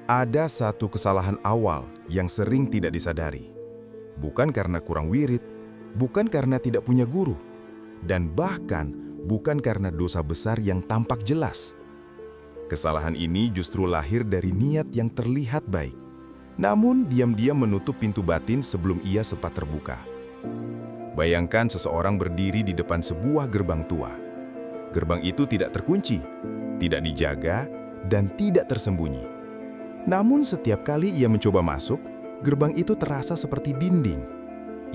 Ada satu kesalahan awal yang sering tidak disadari. Bukan karena kurang wirid, bukan karena tidak punya guru, dan bahkan bukan karena dosa besar yang tampak jelas. Kesalahan ini justru lahir dari niat yang terlihat baik, namun diam-diam menutup pintu batin sebelum ia sempat terbuka. Bayangkan seseorang berdiri di depan sebuah gerbang tua. Gerbang itu tidak terkunci, tidak dijaga, dan tidak tersembunyi. Namun setiap kali ia mencoba masuk, gerbang itu terasa seperti dinding.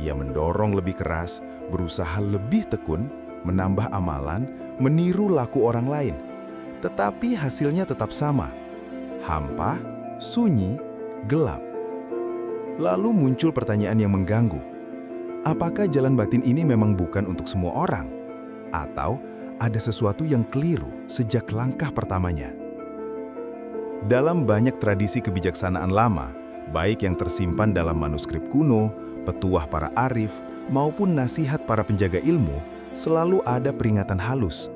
Ia mendorong lebih keras, berusaha lebih tekun, menambah amalan, meniru laku orang lain. Tetapi hasilnya tetap sama. Hampa, sunyi, gelap. Lalu muncul pertanyaan yang mengganggu. Apakah jalan batin ini memang bukan untuk semua orang? Atau ada sesuatu yang keliru sejak langkah pertamanya? Dalam banyak tradisi kebijaksanaan lama, baik yang tersimpan dalam manuskrip kuno, petuah para arif, maupun nasihat para penjaga ilmu, selalu ada peringatan halus.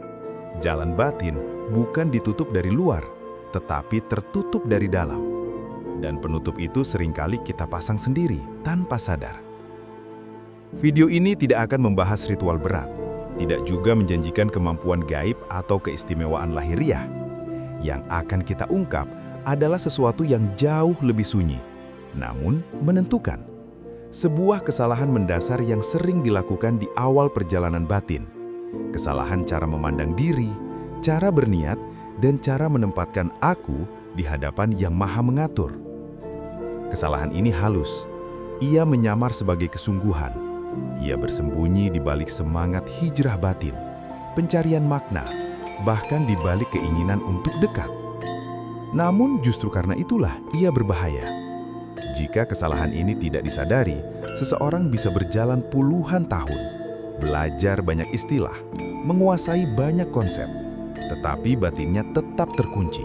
Jalan batin bukan ditutup dari luar, tetapi tertutup dari dalam. Dan penutup itu seringkali kita pasang sendiri, tanpa sadar. Video ini tidak akan membahas ritual berat, tidak juga menjanjikan kemampuan gaib atau keistimewaan lahiriah. Yang akan kita ungkap adalah sesuatu yang jauh lebih sunyi, namun menentukan. Sebuah kesalahan mendasar yang sering dilakukan di awal perjalanan batin. Kesalahan cara memandang diri, cara berniat, dan cara menempatkan aku di hadapan Yang Maha Mengatur. Kesalahan ini halus. Ia menyamar sebagai kesungguhan. Ia bersembunyi di balik semangat hijrah batin, pencarian makna, bahkan di balik keinginan untuk dekat. Namun justru karena itulah ia berbahaya. Jika kesalahan ini tidak disadari, seseorang bisa berjalan puluhan tahun, belajar banyak istilah, menguasai banyak konsep, tetapi batinnya tetap terkunci.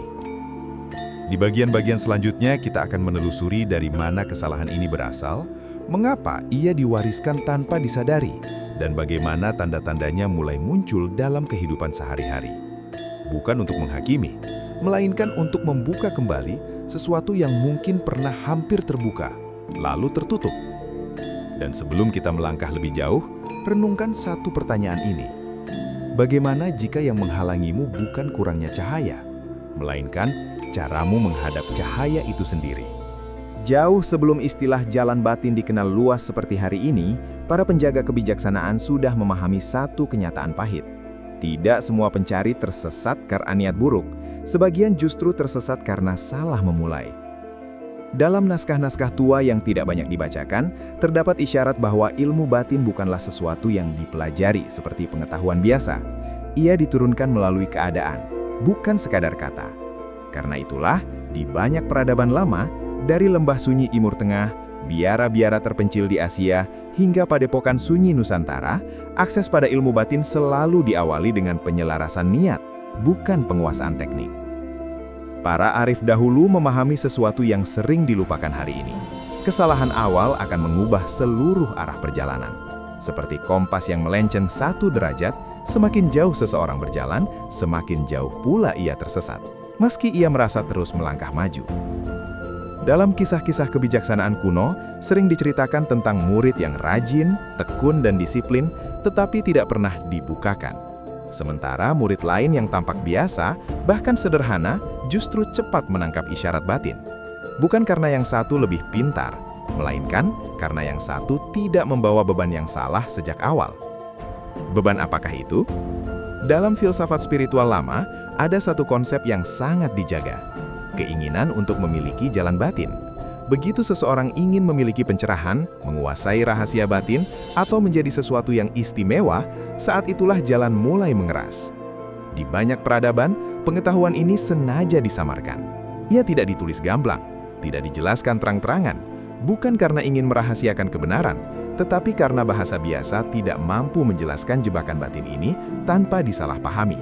Di bagian-bagian selanjutnya kita akan menelusuri dari mana kesalahan ini berasal, mengapa ia diwariskan tanpa disadari, dan bagaimana tanda-tandanya mulai muncul dalam kehidupan sehari-hari. Bukan untuk menghakimi, melainkan untuk membuka kembali sesuatu yang mungkin pernah hampir terbuka, lalu tertutup. Dan sebelum kita melangkah lebih jauh, renungkan satu pertanyaan ini. Bagaimana jika yang menghalangimu bukan kurangnya cahaya, melainkan caramu menghadap cahaya itu sendiri? Jauh sebelum istilah jalan batin dikenal luas seperti hari ini, para penjaga kebijaksanaan sudah memahami satu kenyataan pahit. Tidak semua pencari tersesat karena niat buruk, sebagian justru tersesat karena salah memulai. Dalam naskah-naskah tua yang tidak banyak dibacakan, terdapat isyarat bahwa ilmu batin bukanlah sesuatu yang dipelajari seperti pengetahuan biasa. Ia diturunkan melalui keadaan, bukan sekadar kata. Karena itulah, di banyak peradaban lama, dari lembah sunyi Timur Tengah, biara-biara terpencil di Asia, hingga padepokan sunyi Nusantara, akses pada ilmu batin selalu diawali dengan penyelarasan niat, bukan penguasaan teknik. Para arif dahulu memahami sesuatu yang sering dilupakan hari ini. Kesalahan awal akan mengubah seluruh arah perjalanan. Seperti kompas yang melenceng 1 derajat, semakin jauh seseorang berjalan, semakin jauh pula ia tersesat, meski ia merasa terus melangkah maju. Dalam kisah-kisah kebijaksanaan kuno, sering diceritakan tentang murid yang rajin, tekun, dan disiplin, tetapi tidak pernah dibukakan. Sementara murid lain yang tampak biasa, bahkan sederhana, justru cepat menangkap isyarat batin. Bukan karena yang satu lebih pintar, melainkan karena yang satu tidak membawa beban yang salah sejak awal. Beban apakah itu? Dalam filsafat spiritual lama, ada satu konsep yang sangat dijaga. Keinginan untuk memiliki jalan batin. Begitu seseorang ingin memiliki pencerahan, menguasai rahasia batin, atau menjadi sesuatu yang istimewa, saat itulah jalan mulai mengeras. Di banyak peradaban, pengetahuan ini sengaja disamarkan. Ia tidak ditulis gamblang, tidak dijelaskan terang-terangan, bukan karena ingin merahasiakan kebenaran, tetapi karena bahasa biasa tidak mampu menjelaskan jebakan batin ini tanpa disalahpahami.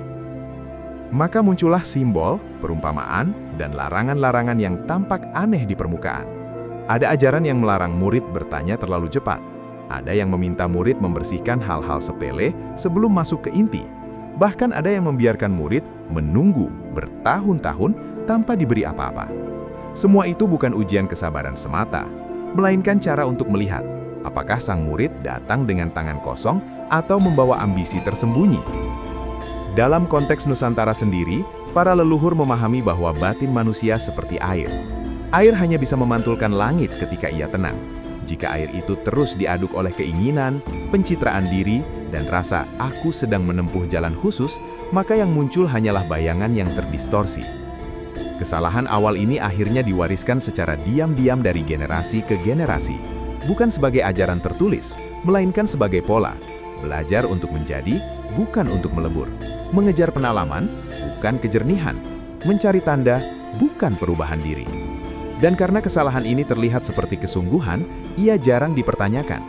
Maka muncullah simbol, perumpamaan, dan larangan-larangan yang tampak aneh di permukaan. Ada ajaran yang melarang murid bertanya terlalu cepat. Ada yang meminta murid membersihkan hal-hal sepele sebelum masuk ke inti. Bahkan ada yang membiarkan murid menunggu bertahun-tahun tanpa diberi apa-apa. Semua itu bukan ujian kesabaran semata, melainkan cara untuk melihat apakah sang murid datang dengan tangan kosong atau membawa ambisi tersembunyi. Dalam konteks Nusantara sendiri, para leluhur memahami bahwa batin manusia seperti air. Air hanya bisa memantulkan langit ketika ia tenang. Jika air itu terus diaduk oleh keinginan, pencitraan diri, dan rasa aku sedang menempuh jalan khusus, maka yang muncul hanyalah bayangan yang terdistorsi. Kesalahan awal ini akhirnya diwariskan secara diam-diam dari generasi ke generasi, bukan sebagai ajaran tertulis, melainkan sebagai pola. Belajar untuk menjadi, bukan untuk melebur. Mengejar pengalaman, bukan kejernihan. Mencari tanda, bukan perubahan diri. Dan karena kesalahan ini terlihat seperti kesungguhan, ia jarang dipertanyakan.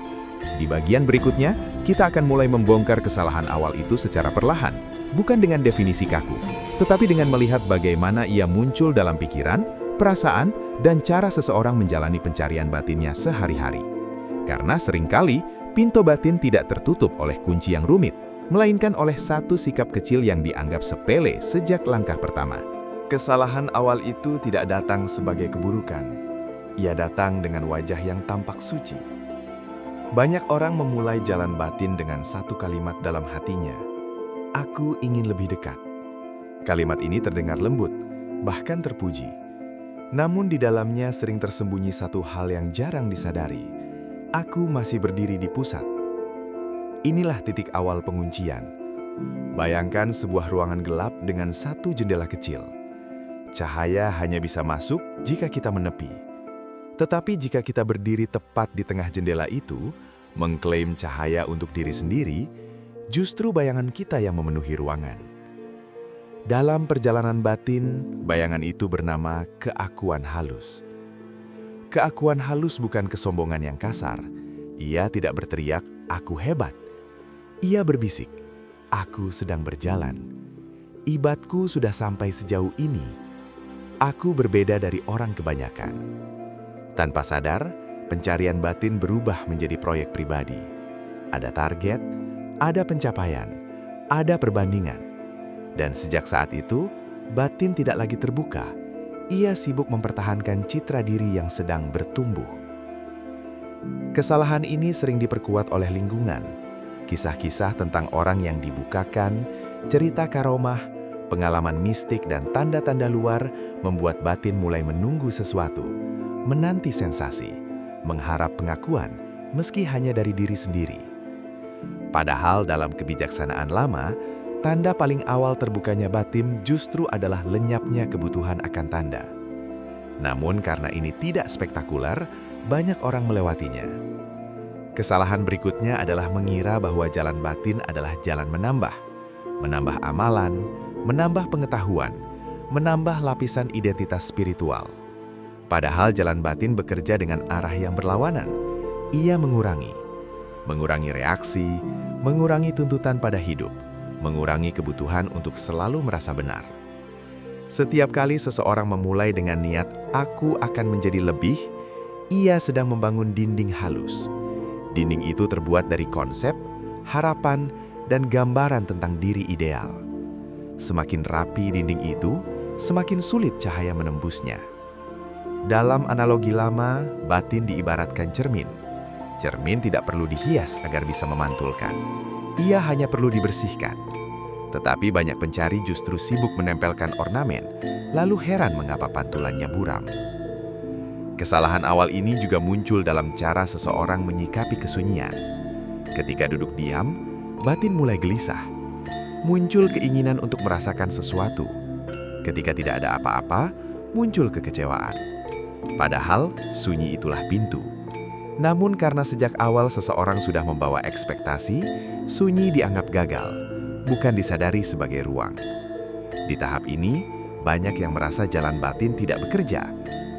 Di bagian berikutnya, kita akan mulai membongkar kesalahan awal itu secara perlahan, bukan dengan definisi kaku, tetapi dengan melihat bagaimana ia muncul dalam pikiran, perasaan, dan cara seseorang menjalani pencarian batinnya sehari-hari. Karena seringkali, pintu batin tidak tertutup oleh kunci yang rumit, melainkan oleh satu sikap kecil yang dianggap sepele sejak langkah pertama. Kesalahan awal itu tidak datang sebagai keburukan. Ia datang dengan wajah yang tampak suci. Banyak orang memulai jalan batin dengan satu kalimat dalam hatinya. Aku ingin lebih dekat. Kalimat ini terdengar lembut, bahkan terpuji. Namun di dalamnya sering tersembunyi satu hal yang jarang disadari. Aku masih berdiri di pusat. Inilah titik awal penguncian. Bayangkan sebuah ruangan gelap dengan satu jendela kecil. Cahaya hanya bisa masuk jika kita menepi. Tetapi jika kita berdiri tepat di tengah jendela itu, mengklaim cahaya untuk diri sendiri, justru bayangan kita yang memenuhi ruangan. Dalam perjalanan batin, bayangan itu bernama keakuan halus. Keakuan halus bukan kesombongan yang kasar. Ia tidak berteriak, "Aku hebat." Ia berbisik, "Aku sedang berjalan. Ibatku sudah sampai sejauh ini. Aku berbeda dari orang kebanyakan." Tanpa sadar, pencarian batin berubah menjadi proyek pribadi. Ada target, ada pencapaian, ada perbandingan. Dan sejak saat itu, batin tidak lagi terbuka. Ia sibuk mempertahankan citra diri yang sedang bertumbuh. Kesalahan ini sering diperkuat oleh lingkungan. Kisah-kisah tentang orang yang dibukakan, cerita karomah, pengalaman mistik dan tanda-tanda luar membuat batin mulai menunggu sesuatu, menanti sensasi, mengharap pengakuan, meski hanya dari diri sendiri. Padahal dalam kebijaksanaan lama, tanda paling awal terbukanya batin justru adalah lenyapnya kebutuhan akan tanda. Namun karena ini tidak spektakuler, banyak orang melewatinya. Kesalahan berikutnya adalah mengira bahwa jalan batin adalah jalan menambah amalan, menambah pengetahuan, menambah lapisan identitas spiritual. Padahal jalan batin bekerja dengan arah yang berlawanan. Ia mengurangi reaksi, mengurangi tuntutan pada hidup, mengurangi kebutuhan untuk selalu merasa benar. Setiap kali seseorang memulai dengan niat, "Aku akan menjadi lebih," ia sedang membangun dinding halus. Dinding itu terbuat dari konsep, harapan, dan gambaran tentang diri ideal. Semakin rapi dinding itu, semakin sulit cahaya menembusnya. Dalam analogi lama, batin diibaratkan cermin. Cermin tidak perlu dihias agar bisa memantulkan. Ia hanya perlu dibersihkan. Tetapi banyak pencari justru sibuk menempelkan ornamen, lalu heran mengapa pantulannya buram. Kesalahan awal ini juga muncul dalam cara seseorang menyikapi kesunyian. Ketika duduk diam, batin mulai gelisah. Muncul keinginan untuk merasakan sesuatu. Ketika tidak ada apa-apa, muncul kekecewaan. Padahal, sunyi itulah pintu. Namun karena sejak awal seseorang sudah membawa ekspektasi, sunyi dianggap gagal, bukan disadari sebagai ruang. Di tahap ini, banyak yang merasa jalan batin tidak bekerja.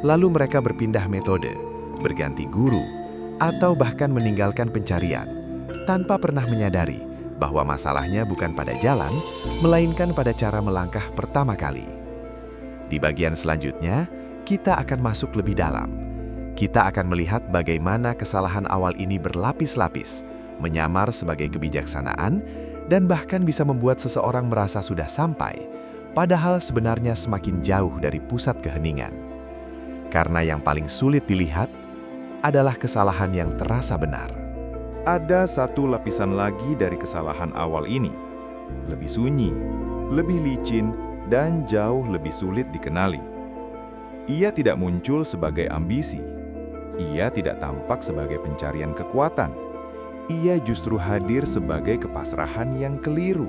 Lalu mereka berpindah metode, berganti guru, atau bahkan meninggalkan pencarian, tanpa pernah menyadari bahwa masalahnya bukan pada jalan, melainkan pada cara melangkah pertama kali. Di bagian selanjutnya, kita akan masuk lebih dalam. Kita akan melihat bagaimana kesalahan awal ini berlapis-lapis, menyamar sebagai kebijaksanaan, dan bahkan bisa membuat seseorang merasa sudah sampai, padahal sebenarnya semakin jauh dari pusat keheningan. Karena yang paling sulit dilihat adalah kesalahan yang terasa benar. Ada satu lapisan lagi dari kesalahan awal ini. Lebih sunyi, lebih licin, dan jauh lebih sulit dikenali. Ia tidak muncul sebagai ambisi. Ia tidak tampak sebagai pencarian kekuatan. Ia justru hadir sebagai kepasrahan yang keliru.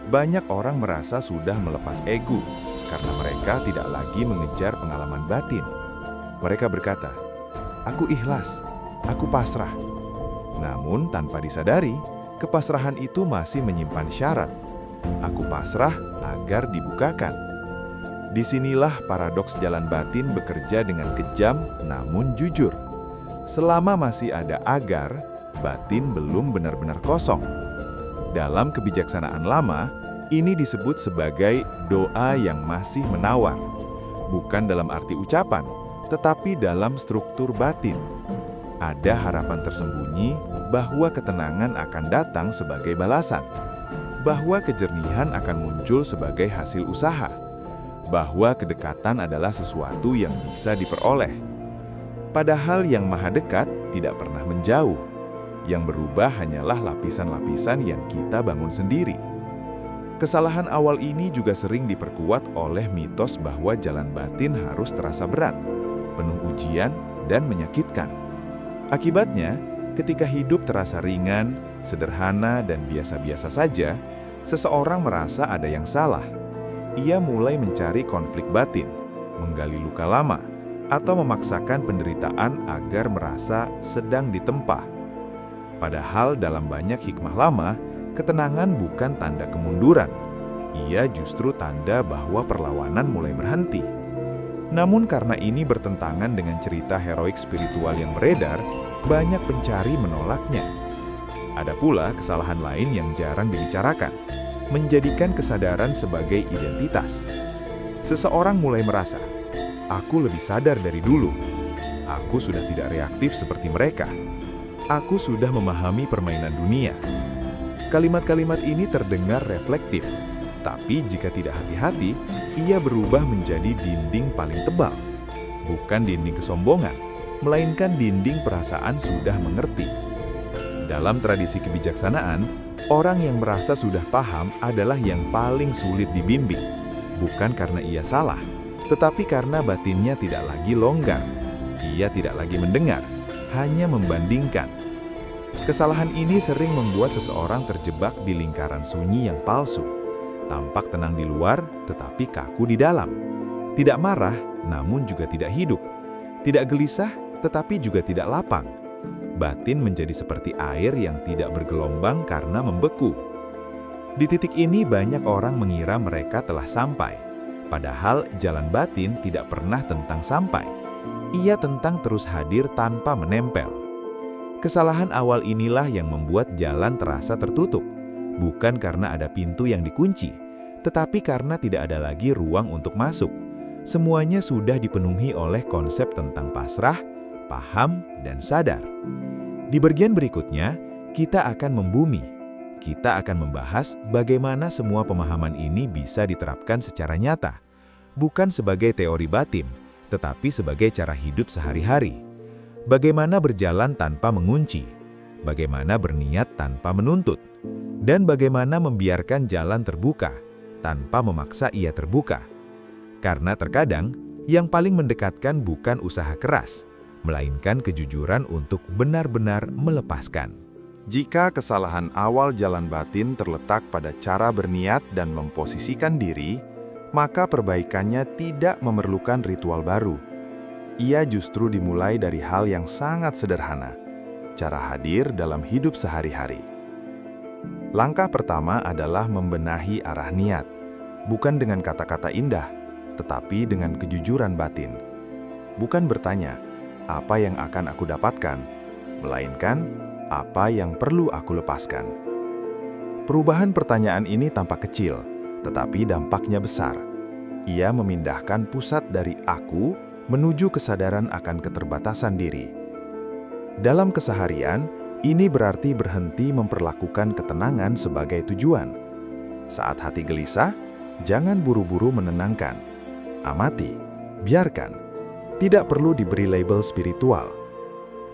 Banyak orang merasa sudah melepas ego karena mereka tidak lagi mengejar pengalaman batin. Mereka berkata, "Aku ikhlas, aku pasrah." Namun tanpa disadari, kepasrahan itu masih menyimpan syarat. Aku pasrah agar dibukakan. Disinilah paradoks jalan batin bekerja dengan kejam namun jujur. Selama masih ada agar, batin belum benar-benar kosong. Dalam kebijaksanaan lama, ini disebut sebagai doa yang masih menawar. Bukan dalam arti ucapan, tetapi dalam struktur batin. Ada harapan tersembunyi bahwa ketenangan akan datang sebagai balasan, bahwa kejernihan akan muncul sebagai hasil usaha, bahwa kedekatan adalah sesuatu yang bisa diperoleh. Padahal yang maha dekat tidak pernah menjauh. Yang berubah hanyalah lapisan-lapisan yang kita bangun sendiri. Kesalahan awal ini juga sering diperkuat oleh mitos bahwa jalan batin harus terasa berat, penuh ujian, dan menyakitkan. Akibatnya, ketika hidup terasa ringan, sederhana, dan biasa-biasa saja, seseorang merasa ada yang salah. Ia mulai mencari konflik batin, menggali luka lama, atau memaksakan penderitaan agar merasa sedang ditempa. Padahal dalam banyak hikmah lama, ketenangan bukan tanda kemunduran. Ia justru tanda bahwa perlawanan mulai berhenti. Namun karena ini bertentangan dengan cerita heroik spiritual yang beredar, banyak pencari menolaknya. Ada pula kesalahan lain yang jarang dibicarakan, menjadikan kesadaran sebagai identitas. Seseorang mulai merasa, "Aku lebih sadar dari dulu. Aku sudah tidak reaktif seperti mereka. Aku sudah memahami permainan dunia." Kalimat-kalimat ini terdengar reflektif, tapi jika tidak hati-hati, ia berubah menjadi dinding paling tebal. Bukan dinding kesombongan, melainkan dinding perasaan sudah mengerti. Dalam tradisi kebijaksanaan, orang yang merasa sudah paham adalah yang paling sulit dibimbing. Bukan karena ia salah, tetapi karena batinnya tidak lagi longgar. Ia tidak lagi mendengar, hanya membandingkan. Kesalahan ini sering membuat seseorang terjebak di lingkaran sunyi yang palsu. Tampak tenang di luar, tetapi kaku di dalam. Tidak marah, namun juga tidak hidup. Tidak gelisah, tetapi juga tidak lapang. Batin menjadi seperti air yang tidak bergelombang karena membeku. Di titik ini banyak orang mengira mereka telah sampai. Padahal jalan batin tidak pernah tentang sampai. Ia tentang terus hadir tanpa menempel. Kesalahan awal inilah yang membuat jalan terasa tertutup. Bukan karena ada pintu yang dikunci, tetapi karena tidak ada lagi ruang untuk masuk. Semuanya sudah dipenuhi oleh konsep tentang pasrah, paham, dan sadar. Di bagian berikutnya, kita akan membumi. Kita akan membahas bagaimana semua pemahaman ini bisa diterapkan secara nyata, bukan sebagai teori batin, tetapi sebagai cara hidup sehari-hari. Bagaimana berjalan tanpa mengunci, bagaimana berniat tanpa menuntut, dan bagaimana membiarkan jalan terbuka tanpa memaksa ia terbuka. Karena terkadang, yang paling mendekatkan bukan usaha keras, melainkan kejujuran untuk benar-benar melepaskan. Jika kesalahan awal jalan batin terletak pada cara berniat dan memposisikan diri, maka perbaikannya tidak memerlukan ritual baru. Ia justru dimulai dari hal yang sangat sederhana, cara hadir dalam hidup sehari-hari. Langkah pertama adalah membenahi arah niat, bukan dengan kata-kata indah, tetapi dengan kejujuran batin. Bukan bertanya, apa yang akan aku dapatkan, melainkan apa yang perlu aku lepaskan. Perubahan pertanyaan ini tampak kecil, tetapi dampaknya besar. Ia memindahkan pusat dari aku menuju kesadaran akan keterbatasan diri. Dalam keseharian, ini berarti berhenti memperlakukan ketenangan sebagai tujuan. Saat hati gelisah, jangan buru-buru menenangkan. Amati, biarkan. tidak perlu diberi label spiritual.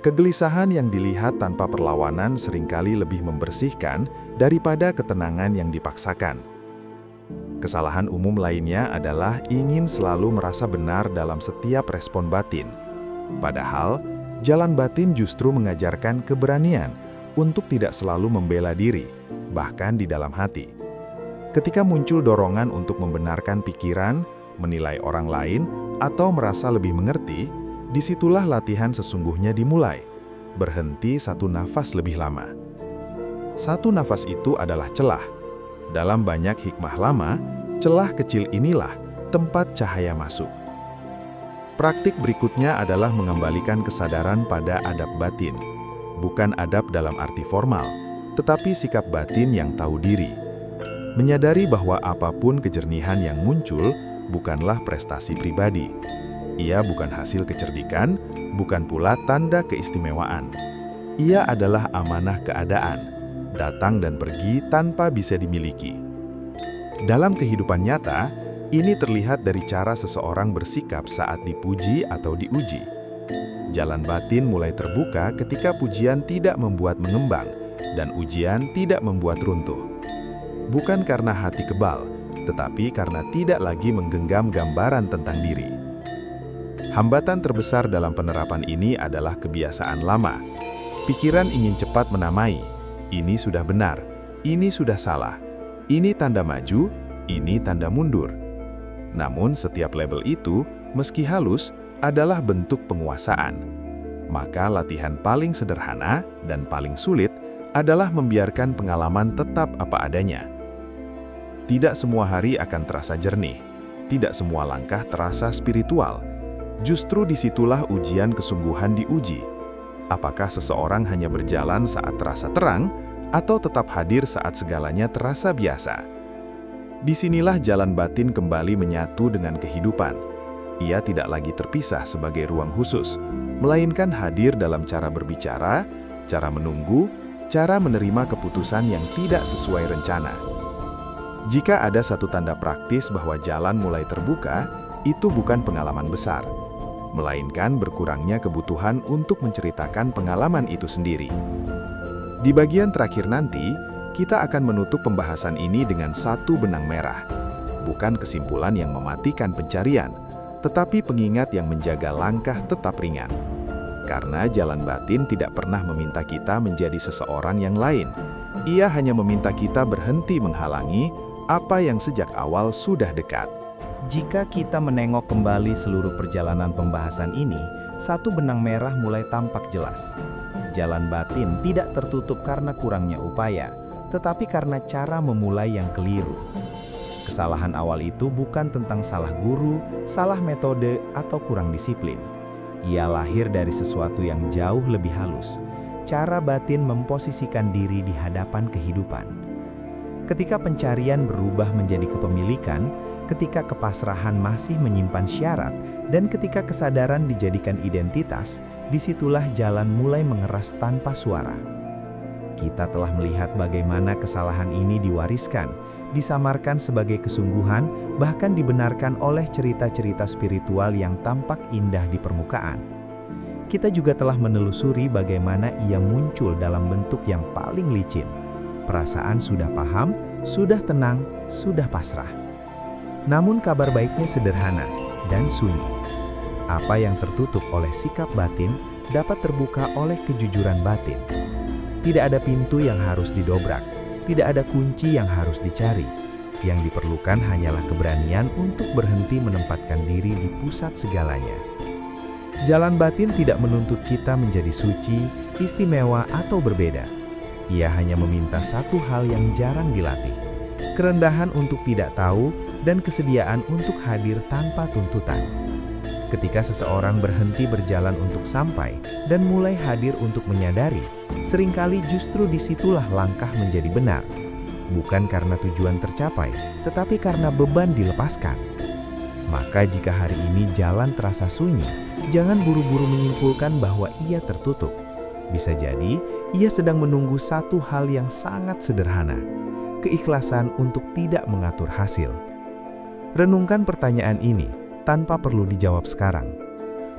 Kegelisahan yang dilihat tanpa perlawanan seringkali lebih membersihkan daripada ketenangan yang dipaksakan. Kesalahan umum lainnya adalah ingin selalu merasa benar dalam setiap respon batin. Padahal, jalan batin justru mengajarkan keberanian untuk tidak selalu membela diri, bahkan di dalam hati. Ketika muncul dorongan untuk membenarkan pikiran, menilai orang lain, atau merasa lebih mengerti, disitulah latihan sesungguhnya dimulai. Berhenti satu nafas lebih lama. Satu nafas itu adalah celah. Dalam banyak hikmah lama, celah kecil inilah tempat cahaya masuk. Praktik berikutnya adalah mengembalikan kesadaran pada adab batin. Bukan adab dalam arti formal, tetapi sikap batin yang tahu diri. Menyadari bahwa apapun kejernihan yang muncul bukanlah prestasi pribadi. Ia bukan hasil kecerdikan, bukan pula tanda keistimewaan. Ia adalah amanah keadaan, datang dan pergi tanpa bisa dimiliki. Dalam kehidupan nyata, ini terlihat dari cara seseorang bersikap saat dipuji atau diuji. Jalan batin mulai terbuka ketika pujian tidak membuat mengembang dan ujian tidak membuat runtuh. Bukan karena hati kebal, tetapi karena tidak lagi menggenggam gambaran tentang diri. Hambatan terbesar dalam penerapan ini adalah kebiasaan lama. Pikiran ingin cepat menamai, ini sudah benar, ini sudah salah, ini tanda maju, ini tanda mundur. Namun setiap label itu, meski halus, adalah bentuk penguasaan. Maka latihan paling sederhana dan paling sulit adalah membiarkan pengalaman tetap apa adanya. Tidak semua hari akan terasa jernih, tidak semua langkah terasa spiritual. Justru disitulah ujian kesungguhan diuji. Apakah seseorang hanya berjalan saat terasa terang, atau tetap hadir saat segalanya terasa biasa? Disinilah jalan batin kembali menyatu dengan kehidupan. Ia tidak lagi terpisah sebagai ruang khusus, melainkan hadir dalam cara berbicara, cara menunggu, cara menerima keputusan yang tidak sesuai rencana. Jika ada satu tanda praktis bahwa jalan mulai terbuka, itu bukan pengalaman besar, melainkan berkurangnya kebutuhan untuk menceritakan pengalaman itu sendiri. Di bagian terakhir nanti, kita akan menutup pembahasan ini dengan satu benang merah. Bukan kesimpulan yang mematikan pencarian, tetapi pengingat yang menjaga langkah tetap ringan. Karena jalan batin tidak pernah meminta kita menjadi seseorang yang lain. Ia hanya meminta kita berhenti menghalangi apa yang sejak awal sudah dekat. Jika kita menengok kembali seluruh perjalanan pembahasan ini, satu benang merah mulai tampak jelas. Jalan batin tidak tertutup karena kurangnya upaya, tetapi karena cara memulai yang keliru. Kesalahan awal itu bukan tentang salah guru, salah metode, atau kurang disiplin. Ia lahir dari sesuatu yang jauh lebih halus, cara batin memposisikan diri di hadapan kehidupan. Ketika pencarian berubah menjadi kepemilikan, ketika kepasrahan masih menyimpan syarat, dan ketika kesadaran dijadikan identitas, disitulah jalan mulai mengeras tanpa suara. Kita telah melihat bagaimana kesalahan ini diwariskan, disamarkan sebagai kesungguhan, bahkan dibenarkan oleh cerita-cerita spiritual yang tampak indah di permukaan. Kita juga telah menelusuri bagaimana ia muncul dalam bentuk yang paling licin. Perasaan sudah paham, sudah tenang, sudah pasrah. Namun kabar baiknya sederhana dan sunyi. Apa yang tertutup oleh sikap batin dapat terbuka oleh kejujuran batin. Tidak ada pintu yang harus didobrak, tidak ada kunci yang harus dicari. Yang diperlukan hanyalah keberanian untuk berhenti menempatkan diri di pusat segalanya. Jalan batin tidak menuntut kita menjadi suci, istimewa, atau berbeda. Ia hanya meminta satu hal yang jarang dilatih, kerendahan untuk tidak tahu dan kesediaan untuk hadir tanpa tuntutan. Ketika seseorang berhenti berjalan untuk sampai dan mulai hadir untuk menyadari, seringkali justru disitulah langkah menjadi benar. Bukan karena tujuan tercapai, tetapi karena beban dilepaskan. Maka jika hari ini jalan terasa sunyi, jangan buru-buru menyimpulkan bahwa ia tertutup. Bisa jadi, ia sedang menunggu satu hal yang sangat sederhana, keikhlasan untuk tidak mengatur hasil. Renungkan pertanyaan ini tanpa perlu dijawab sekarang.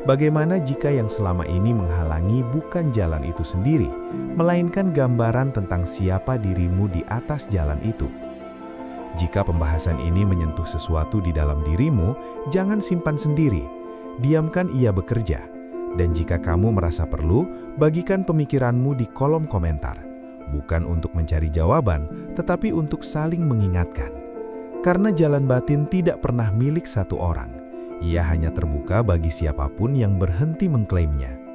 Bagaimana jika yang selama ini menghalangi bukan jalan itu sendiri, melainkan gambaran tentang siapa dirimu di atas jalan itu? Jika pembahasan ini menyentuh sesuatu di dalam dirimu, jangan simpan sendiri. Diamkan ia bekerja. Dan jika kamu merasa perlu, bagikan pemikiranmu di kolom komentar. Bukan untuk mencari jawaban, tetapi untuk saling mengingatkan. Karena jalan batin tidak pernah milik satu orang. Ia hanya terbuka bagi siapapun yang berhenti mengklaimnya.